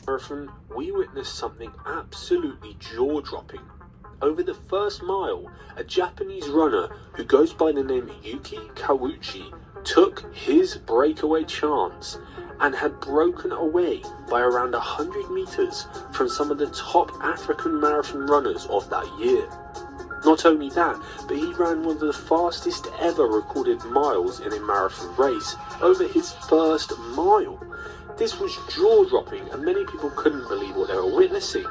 marathon, we witnessed something absolutely jaw-dropping. Over the first mile, a Japanese runner who goes by the name Yuki Kawauchi took his breakaway chance and had broken away by around 100 meters from some of the top African marathon runners of that year. Not only that, but he ran one of the fastest ever recorded miles in a marathon race over his first mile. This was jaw-dropping and many people couldn't believe what they were witnessing.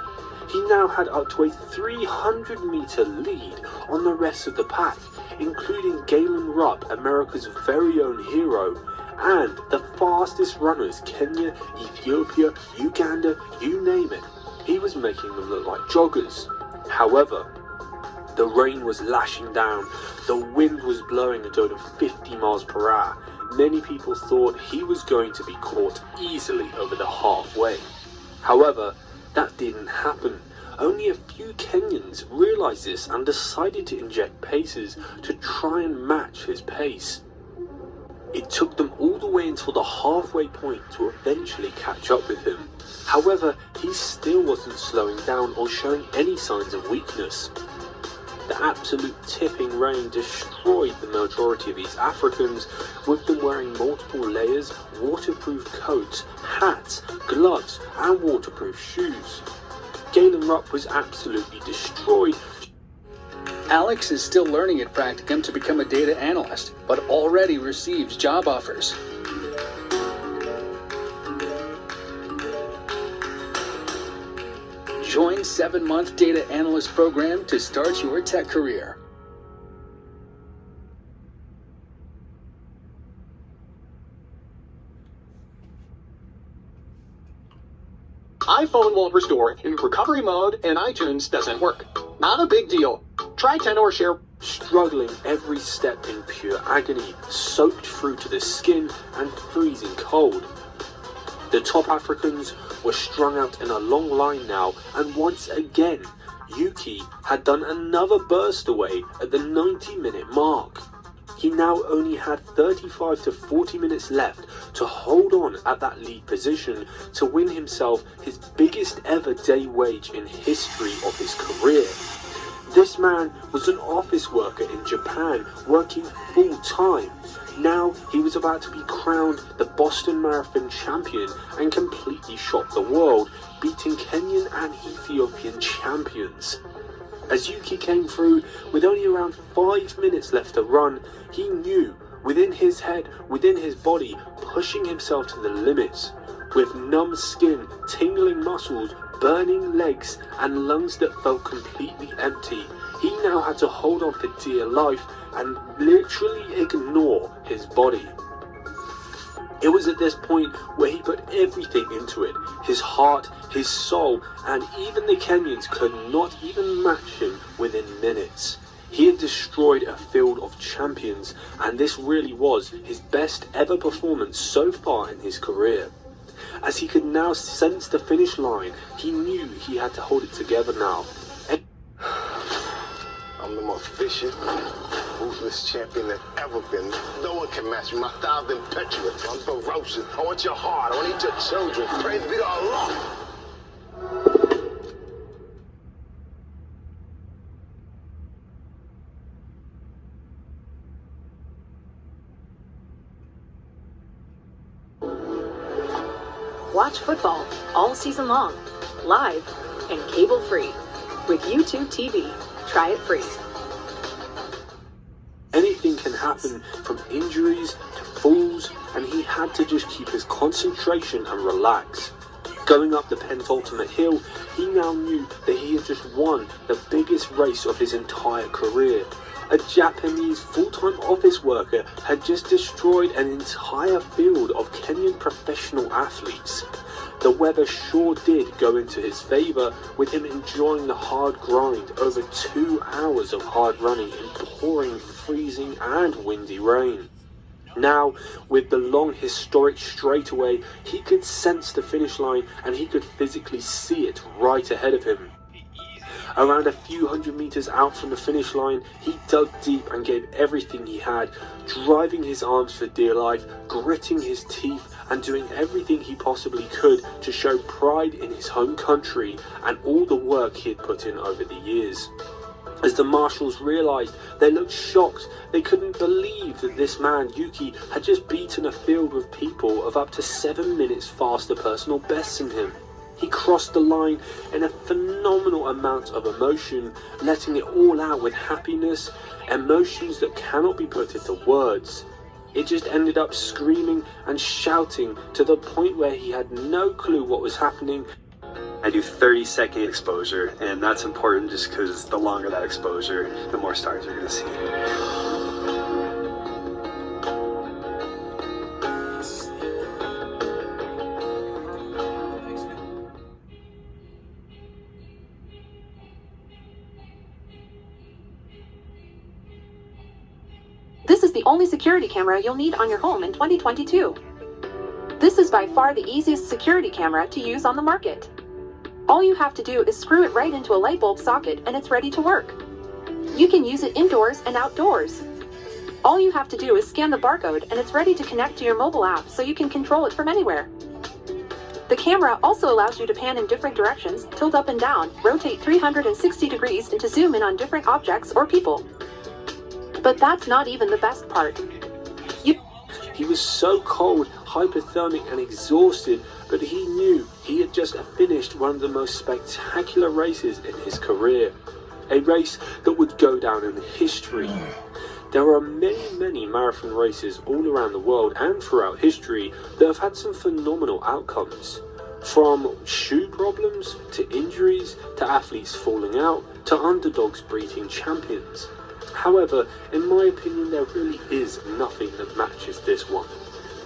He now had up to a 300-meter lead on the rest of the pack, including Galen Rupp, America's very own hero, and the fastest runners, Kenya, Ethiopia, Uganda, you name it. He was making them look like joggers. However, the rain was lashing down, the wind was blowing at over 50 miles per hour. Many people thought he was going to be caught easily over the halfway. However, that didn't happen. Only a few Kenyans realised this and decided to inject paces to try and match his pace. It took them all the way until the halfway point to eventually catch up with him. However, he still wasn't slowing down or showing any signs of weakness. The absolute tipping rain destroyed the majority of these Africans, with them wearing multiple layers, waterproof coats, hats, gloves and waterproof shoes. Galen Rupp was absolutely destroyed. Alex is still learning at Practicum to become a data analyst, but already receives job offers. Join 7-month data analyst program to start your tech career. iPhone won't restore in recovery mode and iTunes doesn't work. Not a big deal. Try Tenor Share. Struggling every step in pure agony, soaked through to the skin and freezing cold. The top Africans were strung out in a long line now, and once again, Yuki had done another burst away at the 90-minute mark. He now only had 35 to 40 minutes left to hold on at that lead position to win himself his biggest ever day wage in history of his career. This man was an office worker in Japan, working full-time. Now he was about to be crowned the Boston Marathon champion and completely shock the world, beating Kenyan and Ethiopian champions. As Yuki came through with only around 5 minutes left to run, he knew within his head, within his body, pushing himself to the limits. With numb skin, tingling muscles, burning legs and lungs that felt completely empty, he now had to hold on for dear life and literally ignore his body. It was at this point where he put everything into it, his heart, his soul, and even the Kenyans could not even match him within minutes. He had destroyed a field of champions, and this really was his best ever performance so far in his career. As he could now sense the finish line, he knew he had to hold it together now. I'm the most vicious, ruthless champion that ever been. No one can match me. My style's impetuous. I'm ferocious. I want your heart. I want to eat your children. Praise be to Allah. Watch football all season long, live and cable-free with YouTube TV. Try it free. Anything can happen, from injuries to falls, and he had to just keep his concentration and relax. Going up the penultimate hill, he now knew that he had just won the biggest race of his entire career. A Japanese full-time office worker had just destroyed an entire field of Kenyan professional athletes. The weather sure did go into his favour, with him enjoying the hard grind over 2 hours of hard running in pouring, freezing and windy rain. Now, with the long historic straightaway, he could sense the finish line and he could physically see it right ahead of him. Around a few hundred meters out from the finish line, he dug deep and gave everything he had, driving his arms for dear life, gritting his teeth, and doing everything he possibly could to show pride in his home country and all the work he had put in over the years. As the marshals realized, they looked shocked. They couldn't believe that this man, Yuki, had just beaten a field with people of up to 7 minutes faster personal bests than him. He crossed the line in a phenomenal amount of emotion, letting it all out with happiness, emotions that cannot be put into words. It just ended up screaming and shouting to the point where he had no clue what was happening. I do 30-second exposure, and that's important just because the longer that exposure, the more stars you're going to see. This is the only security camera you'll need on your home in 2022. This is by far the easiest security camera to use on the market. All you have to do is screw it right into a light bulb socket and it's ready to work. You can use it indoors and outdoors. All you have to do is scan the barcode and it's ready to connect to your mobile app so you can control it from anywhere. The camera also allows you to pan in different directions, tilt up and down, rotate 360 degrees, and to zoom in on different objects or people. But that's not even the best part. He was so cold, hypothermic and exhausted, but he knew he had just finished one of the most spectacular races in his career. A race that would go down in history. There are many marathon races all around the world and throughout history that have had some phenomenal outcomes. From shoe problems, to injuries, to athletes falling out, to underdogs beating champions. However, in my opinion, there really is nothing that matches this one.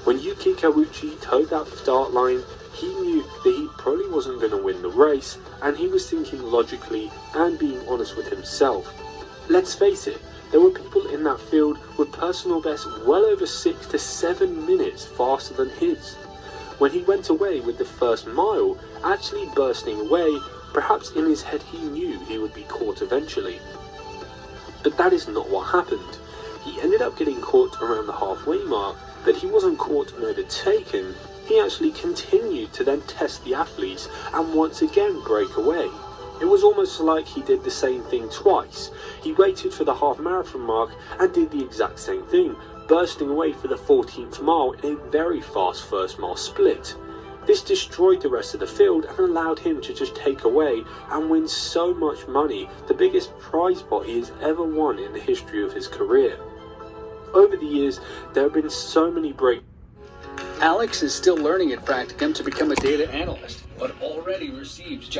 When Yuki Kawauchi toed that start line, he knew that he probably wasn't going to win the race, and he was thinking logically and being honest with himself. Let's face it, there were people in that field with personal bests well over 6 to 7 minutes faster than his. When he went away with the first mile, actually bursting away, perhaps in his head he knew he would be caught eventually. But that is not what happened. He ended up getting caught around the halfway mark, but he wasn't caught and overtaken. He actually continued to then test the athletes and once again break away. It was almost like he did the same thing twice. He waited for the half marathon mark and did the exact same thing, bursting away for the 14th mile in a very fast first mile split. This destroyed the rest of the field and allowed him to just take away and win so much money, the biggest prize pot he has ever won in the history of his career. Over the years, there have been so many breaks. Alex is still learning at Practicum to become a data analyst, but already receives